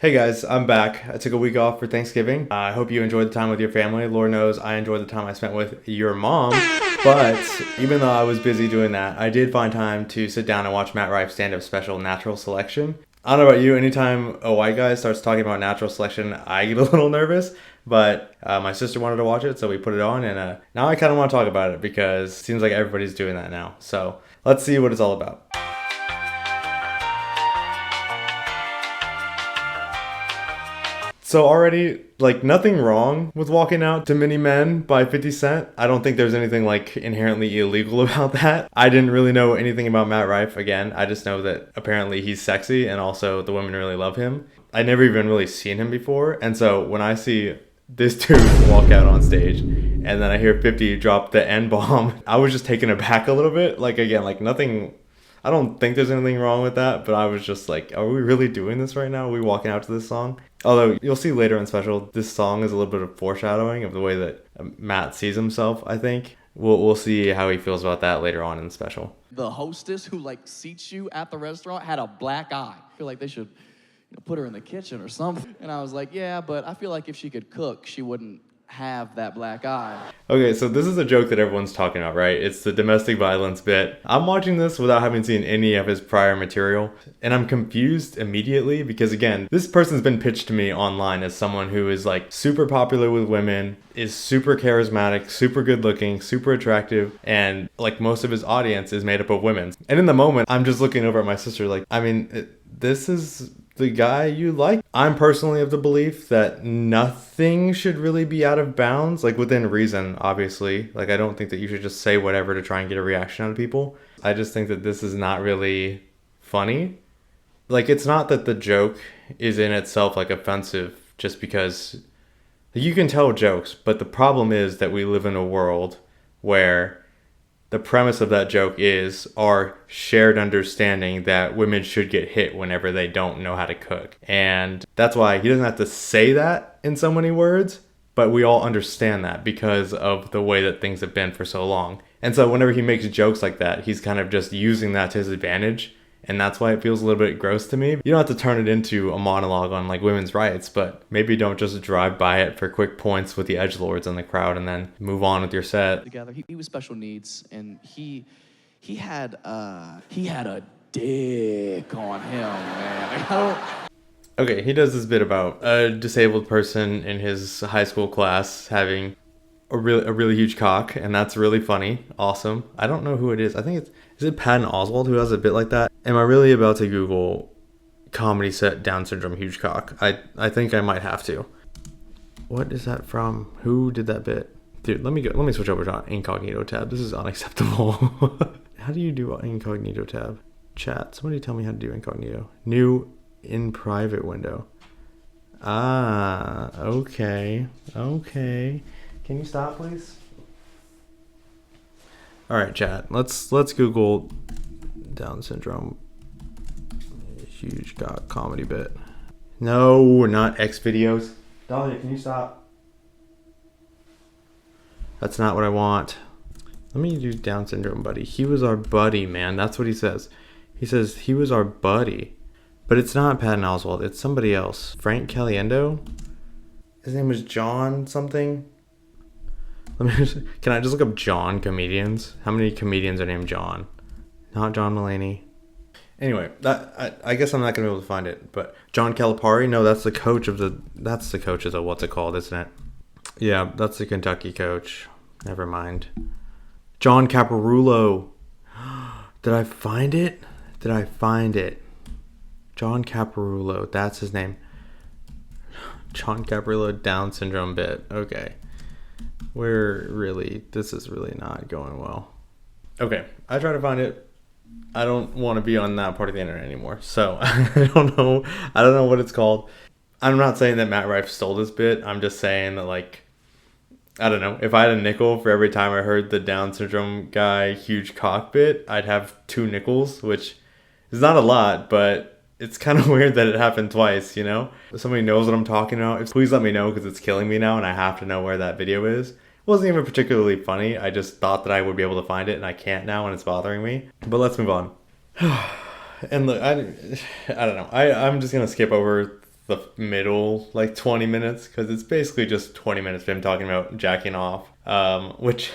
Hey guys, I'm back. I took a week off for Thanksgiving. I hope you enjoyed the time with your family. Lord knows I enjoyed the time I spent with your mom. But even though I was busy doing that, I did find time to sit down and watch Matt Rife's stand-up special, Natural Selection. I don't know about you, anytime a white guy starts talking about natural selection, I get a little nervous. But my sister wanted to watch it, so we put it on, and now I kind of want to talk about it because it seems like everybody's doing that now. So let's see what it's all about. So already, nothing wrong with Walking Out to Many Men by 50 Cent. I don't think there's anything, inherently illegal about that. I didn't really know anything about Matt Rife. Again, I just know that apparently he's sexy and also the women really love him. I never even really seen him before. And so when I see this dude walk out on stage and then I hear 50 drop the N-bomb, I was just taken aback a little bit. Nothing... I don't think there's anything wrong with that, but I was just like, are we really doing this right now? Are we walking out to this song? Although you'll see later in special, this song is a little bit of foreshadowing of the way that Matt sees himself, I think. We'll see how he feels about that later on in the special. The hostess who seats you at the restaurant had a black eye. I feel like they should put her in the kitchen or something. And I was like, yeah, but I feel like if she could cook, she wouldn't have that black eye. Okay, so this is a joke that everyone's talking about, right? It's the domestic violence bit. I'm watching this without having seen any of his prior material, and I'm confused immediately because, again, this person's been pitched to me online as someone who is super popular with women, is super charismatic, super good looking, super attractive, and most of his audience is made up of women. And in the moment, I'm just looking over at my sister this is the guy you like. I'm personally of the belief that nothing should really be out of bounds, within reason, obviously. I don't think that you should just say whatever to try and get a reaction out of people. I just think that this is not really funny. It's not that the joke is in itself offensive just because you can tell jokes, but the problem is that we live in a world where the premise of that joke is our shared understanding that women should get hit whenever they don't know how to cook. And that's why he doesn't have to say that in so many words, but we all understand that because of the way that things have been for so long. And so whenever he makes jokes like that, he's kind of just using that to his advantage. And that's why it feels a little bit gross to me. You don't have to turn it into a monologue on women's rights, but maybe don't just drive by it for quick points with the edgelords in the crowd and then move on with your set. Together, he was special needs, and he had a dick on him, man. Okay, he does this bit about a disabled person in his high school class having a really huge cock, and that's really funny. Awesome. I don't know who it is. I think is it Patton Oswalt who has a bit like that? Am I really about to Google comedy set Down syndrome huge cock? I think I might have to. What is that from? Who did that bit? Dude, let me switch over to incognito tab. This is unacceptable. How do you do incognito tab? Chat. Somebody tell me how to do incognito. New in private window. Ah, okay. Can you stop, please? All right, chat. Let's Google Down syndrome huge cock comedy bit. No, we're not X videos. Dahlia, can you stop? That's not what I want. Let me do Down syndrome buddy. He was our buddy, man. That's what he says. He says he was our buddy. But it's not Patton Oswalt. It's somebody else. Frank Caliendo? His name was John something. Can I just look up John comedians? How many comedians are named John? Not John Mulaney. Anyway, I guess I'm not gonna be able to find it. But John Calipari? No, that's the coach of the what's it called, isn't it? Yeah, that's the Kentucky coach. Never mind. John Caparulo. Did I find it? John Caparulo. That's his name. John Caparulo Down syndrome bit. Okay. This is really not going well. Okay, I tried to find it. I don't want to be on that part of the internet anymore. So I don't know what it's called. I'm not saying that Matt Rife stole this bit. I'm just saying that I don't know. If I had a nickel for every time I heard the Down syndrome guy huge cock bit, I'd have 2 nickels, which is not a lot, but it's kind of weird that it happened twice, you know? If somebody knows what I'm talking about, please let me know because it's killing me now and I have to know where that video is. It wasn't even particularly funny. I just thought that I would be able to find it and I can't now and it's bothering me. But let's move on. And look, I don't know. I'm just going to skip over the middle like 20 minutes, because it's basically just 20 minutes of him talking about jacking off, which,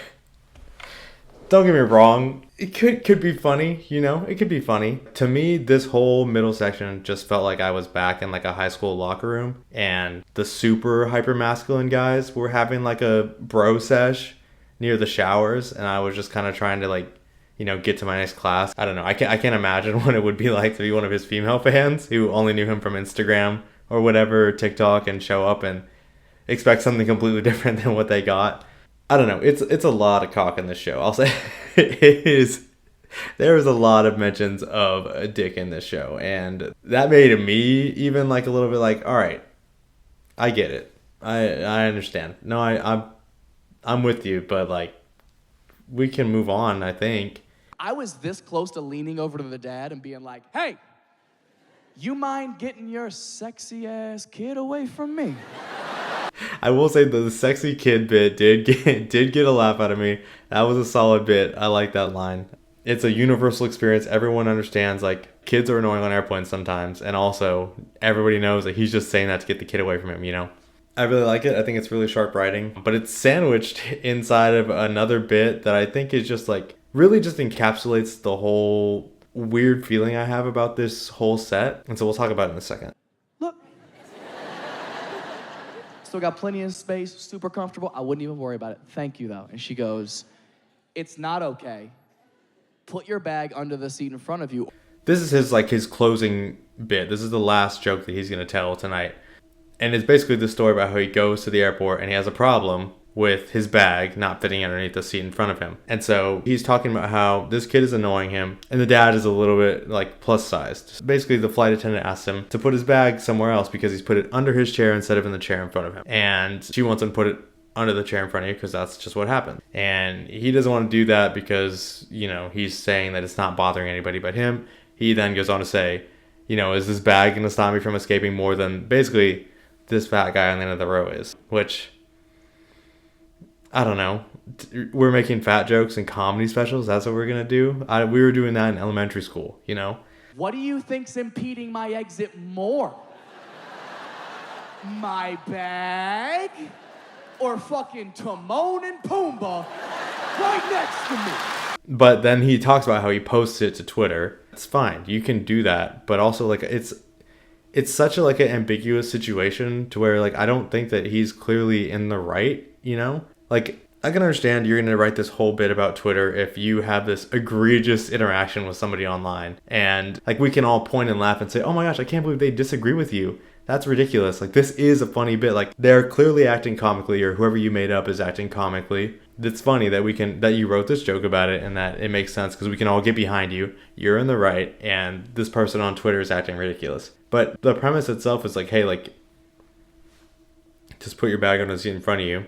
don't get me wrong, it could be funny, it could be funny. To me, this whole middle section just felt like I was back in like a high school locker room, and the super hyper masculine guys were having like a bro sesh near the showers, and I was just kind of trying to like, get to my next class. I don't know. I can't imagine what it would be like to be one of his female fans who only knew him from Instagram or whatever, TikTok, and show up and expect something completely different than what they got. I don't know. It's a lot of cock in this show. I'll say it is. There is a lot of mentions of a dick in this show, and that made me even like a little bit like, all right, I get it. I understand. No, I'm with you, but like, we can move on, I think. I was this close to leaning over to the dad and being like, hey, you mind getting your sexy ass kid away from me? I will say the sexy kid bit did get a laugh out of me. That was a solid bit. I like that line. It's a universal experience. Everyone understands, like, kids are annoying on airplanes sometimes, and also everybody knows that he's just saying that to get the kid away from him. I really like it. I think it's really sharp writing, but it's sandwiched inside of another bit that I think is just like really just encapsulates the whole weird feeling I have about this whole set. And so we'll talk about it in a second. Look. Still got plenty of space, super comfortable. I wouldn't even worry about it. Thank you, though. And she goes, it's not okay. Put your bag under the seat in front of you. This is his closing bit. This is the last joke that he's going to tell tonight. And it's basically the story about how he goes to the airport and he has a problem with his bag not fitting underneath the seat in front of him. And so he's talking about how this kid is annoying him and the dad is a little bit like plus sized. Basically, the flight attendant asks him to put his bag somewhere else because he's put it under his chair instead of in the chair in front of him. And she wants him to put it under the chair in front of you because that's just what happened. And he doesn't want to do that because, he's saying that it's not bothering anybody but him. He then goes on to say, is this bag going to stop me from escaping more than basically this fat guy on the end of the row is? Which, I don't know. We're making fat jokes in comedy specials. That's what we're going to do. We were doing that in elementary school, What do you think's impeding my exit more? My bag or fucking Timon and Pumbaa right next to me? But then he talks about how he posts it to Twitter. It's fine. You can do that. But also, like, it's such a like an ambiguous situation to where like I don't think that he's clearly in the right, Like, I can understand you're going to write this whole bit about Twitter if you have this egregious interaction with somebody online. And like we can all point and laugh and say, oh my gosh, I can't believe they disagree with you. That's ridiculous. Like, this is a funny bit. Like, they're clearly acting comically, or whoever you made up is acting comically. It's funny that you wrote this joke about it and that it makes sense because we can all get behind you. You're in the right, and this person on Twitter is acting ridiculous. But the premise itself is like, hey, like, just put your bag on the seat in front of you.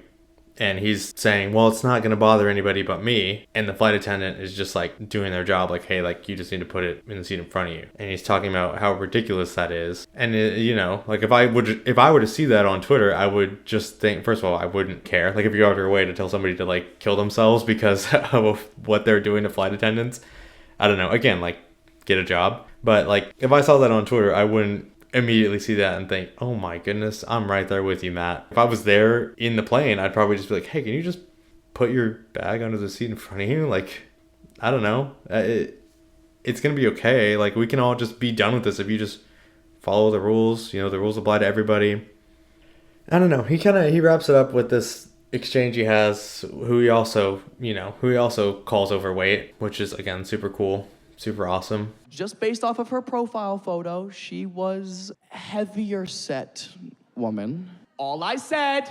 And he's saying, well, it's not going to bother anybody but me. And the flight attendant is just like doing their job. Like, hey, like, you just need to put it in the seat in front of you. And he's talking about how ridiculous that is. And, like if I were to see that on Twitter, I would just think, first of all, I wouldn't care. Like, if you go out of your way to tell somebody to like kill themselves because of what they're doing to flight attendants, I don't know. Again, like, get a job. But like, if I saw that on Twitter, I wouldn't immediately see that and think, oh my goodness, I'm right there with you, Matt. If I was there in the plane, I'd probably just be like, hey, can you just put your bag under the seat in front of you? Like, I don't know. It's gonna be okay. Like, we can all just be done with this if you just follow the rules. The rules apply to everybody. I don't know. He wraps it up with this exchange he has, who he also calls overweight, which is, again, super cool. Super awesome. Just based off of her profile photo, she was heavier set woman. All I said,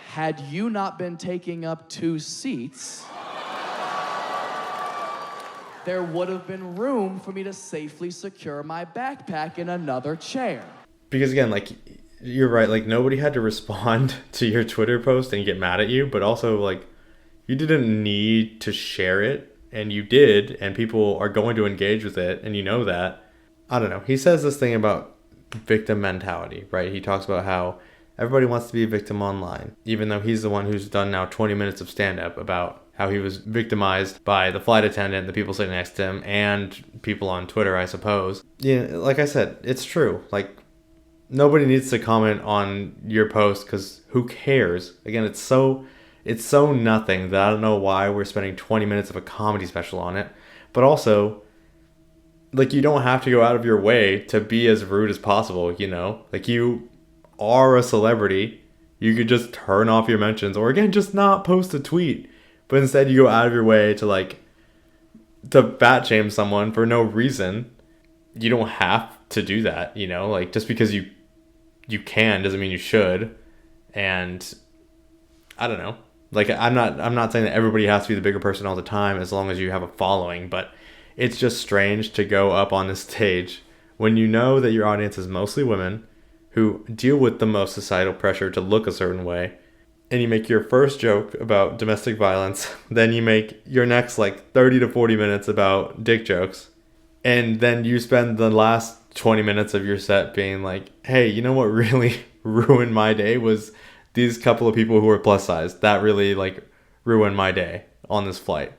had you not been taking up 2 seats, there would have been room for me to safely secure my backpack in another chair. Because again, like, you're right, like, nobody had to respond to your Twitter post and get mad at you, but also, like, you didn't need to share it. And you did, and people are going to engage with it, and you know that. I don't know. He says this thing about victim mentality, right? He talks about how everybody wants to be a victim online, even though he's the one who's done now 20 minutes of stand-up about how he was victimized by the flight attendant, the people sitting next to him, and people on Twitter, I suppose. Yeah, like I said, it's true. Like, nobody needs to comment on your post because who cares? Again, it's so nothing that I don't know why we're spending 20 minutes of a comedy special on it. But also, like, you don't have to go out of your way to be as rude as possible, you know? Like, you are a celebrity. You could just turn off your mentions or again just not post a tweet. But instead you go out of your way to fat shame someone for no reason. You don't have to do that, you know? Like, just because you can doesn't mean you should. And I don't know. Like, I'm not saying that everybody has to be the bigger person all the time as long as you have a following, but it's just strange to go up on this stage when you know that your audience is mostly women who deal with the most societal pressure to look a certain way, and you make your first joke about domestic violence, then you make your next like 30 to 40 minutes about dick jokes, and then you spend the last 20 minutes of your set being like, hey, you know what really ruined my day was these couple of people who were plus size. That really like ruined my day on this flight.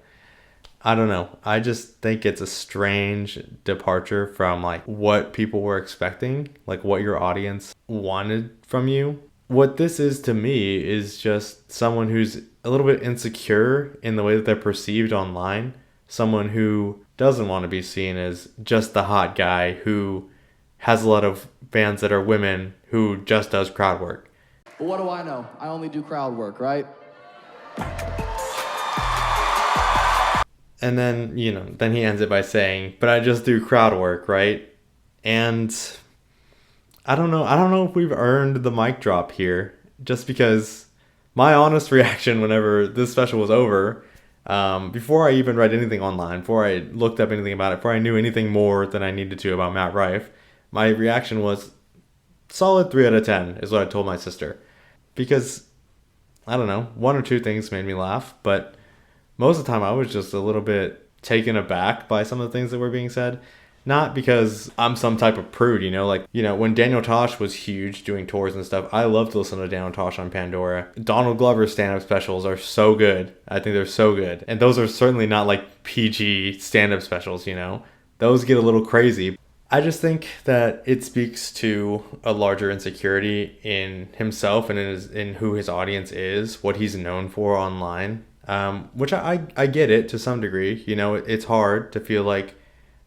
I don't know. I just think it's a strange departure from like what people were expecting, like what your audience wanted from you. What this is to me is just someone who's a little bit insecure in the way that they're perceived online. Someone who doesn't want to be seen as just the hot guy who has a lot of fans that are women who just does crowd work. But what do I know? I only do crowd work, right? And then, then he ends it by saying, but I just do crowd work, right? And I don't know. I don't know if we've earned the mic drop here, just because my honest reaction whenever this special was over, before I even read anything online, before I looked up anything about it, before I knew anything more than I needed to about Matt Rife, my reaction was solid 3 out of 10 is what I told my sister. Because, I don't know, one or two things made me laugh, but most of the time I was just a little bit taken aback by some of the things that were being said. Not because I'm some type of prude, when Daniel Tosh was huge doing tours and stuff, I love to listen to Daniel Tosh on Pandora. Donald Glover's stand-up specials are so good. I think they're so good. And those are certainly not like PG stand-up specials, Those get a little crazy. I just think that it speaks to a larger insecurity in himself and in who his audience is, what he's known for online. Which I get it to some degree. It's hard to feel like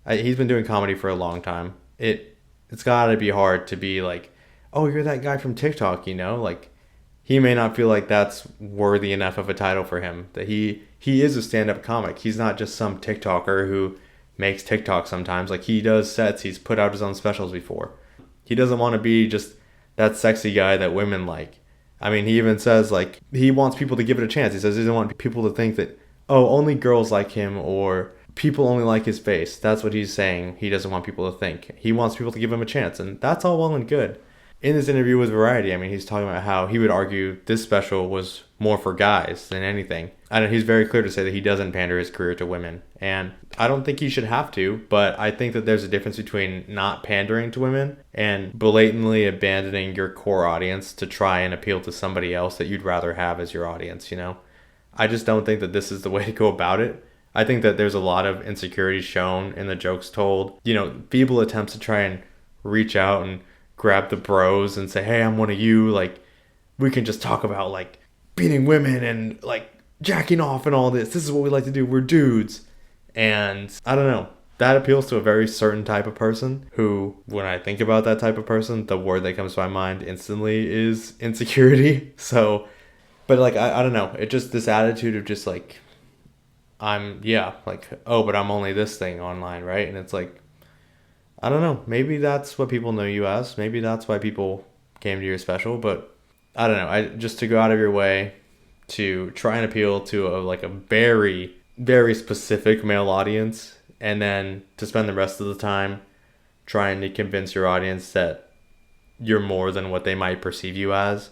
he's been doing comedy for a long time. It's got to be hard to be like, oh, you're that guy from TikTok, Like, he may not feel like that's worthy enough of a title for him. That he is a stand-up comic. He's not just some TikToker who makes TikTok sometimes. Like, he does sets. He's put out his own specials before. He doesn't want to be just that sexy guy that women like. I mean, he even says, like, he wants people to give it a chance. He says he doesn't want people to think that, oh, only girls like him or people only like his face. That's what he's saying. He doesn't want people to think. He wants people to give him a chance, and that's all well and good. In this interview with Variety, I mean, he's talking about how he would argue this special was more for guys than anything. I know he's very clear to say that he doesn't pander his career to women, and I don't think he should have to, but I think that there's a difference between not pandering to women and blatantly abandoning your core audience to try and appeal to somebody else that you'd rather have as your audience, I just don't think that this is the way to go about it. I think that there's a lot of insecurity shown in the jokes told. Feeble attempts to try and reach out and grab the bros and say, hey, I'm one of you. Like, we can just talk about, like, beating women and, like, jacking off and all this. This is what we like to do. We're dudes. And I don't know. That appeals to a very certain type of person who, when I think about that type of person, the word that comes to my mind instantly is insecurity. So, but, like, I don't know. It just, this attitude of just, like, but I'm only this thing online, right? And it's like, I don't know. Maybe that's what people know you as. Maybe that's why people came to your special. But I don't know. Just to go out of your way to try and appeal to a very, very specific male audience, and then to spend the rest of the time trying to convince your audience that you're more than what they might perceive you as,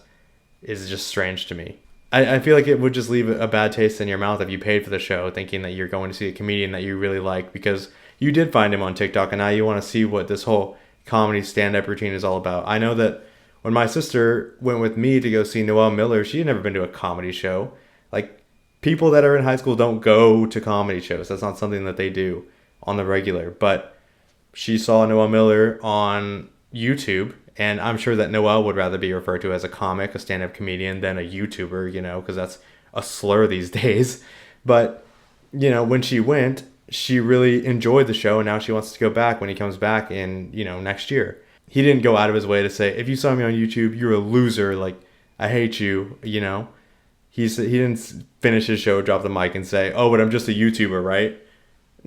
is just strange to me. I feel like it would just leave a bad taste in your mouth if you paid for the show thinking that you're going to see a comedian that you really like because you did find him on TikTok and now you want to see what this whole comedy stand-up routine is all about. I know that when my sister went with me to go see Noelle Miller, she had never been to a comedy show. Like, people that are in high school don't go to comedy shows. That's not something that they do on the regular. But she saw Noelle Miller on YouTube And I'm sure that Noelle would rather be referred to as a comic, a stand-up comedian, than a YouTuber, because that's a slur these days. But, when she went, she really enjoyed the show, and now she wants to go back when he comes back in, next year. He didn't go out of his way to say, if you saw me on YouTube, you're a loser. Like, I hate you, He didn't finish his show, drop the mic, and say, oh, but I'm just a YouTuber, right?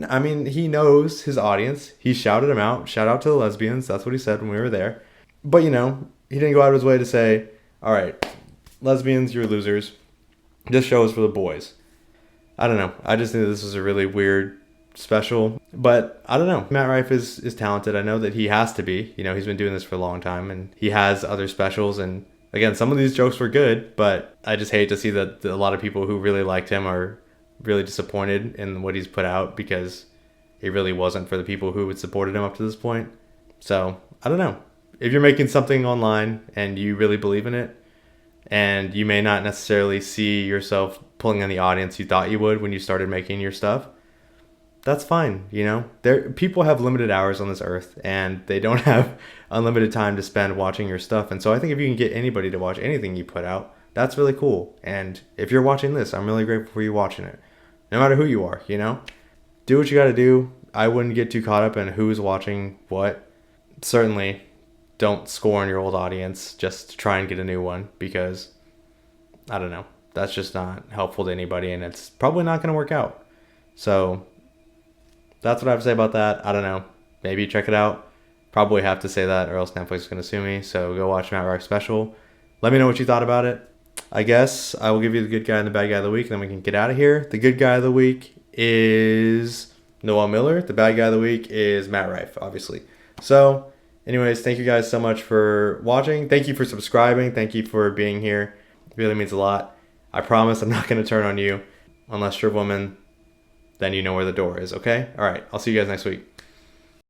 I mean, he knows his audience. He shouted them out. Shout out to the lesbians. That's what he said when we were there. But, he didn't go out of his way to say, all right, lesbians, you're losers. This show is for the boys. I don't know. I just think that this is a really weird special. But I don't know. Matt Rife is talented. I know that he has to be. He's been doing this for a long time, and he has other specials. And again, some of these jokes were good, but I just hate to see that a lot of people who really liked him are really disappointed in what he's put out, because it really wasn't for the people who had supported him up to this point. So I don't know. If you're making something online and you really believe in it, and you may not necessarily see yourself pulling in the audience you thought you would when you started making your stuff, that's fine. People have limited hours on this earth, and they don't have unlimited time to spend watching your stuff. And so I think if you can get anybody to watch anything you put out, that's really cool. And if you're watching this, I'm really grateful for you watching it, no matter who you are. Do what you got to do. I wouldn't get too caught up in who's watching what. Certainly don't scorn your old audience just to try and get a new one, because I don't know, that's just not helpful to anybody, and it's probably not going to work out. So that's what I have to say about that. I don't know. Maybe check it out. Probably have to say that, or else Netflix is going to sue me. So go watch Matt Rife special. Let me know what you thought about it. I guess I will give you the good guy and the bad guy of the week, and then we can get out of here. The good guy of the week is Noelle Miller. The bad guy of the week is Matt Rife, obviously. So anyways, thank you guys so much for watching. Thank you for subscribing. Thank you for being here. It really means a lot. I promise I'm not going to turn on you unless you're a woman. Then you know where the door is, okay? All right, I'll see you guys next week.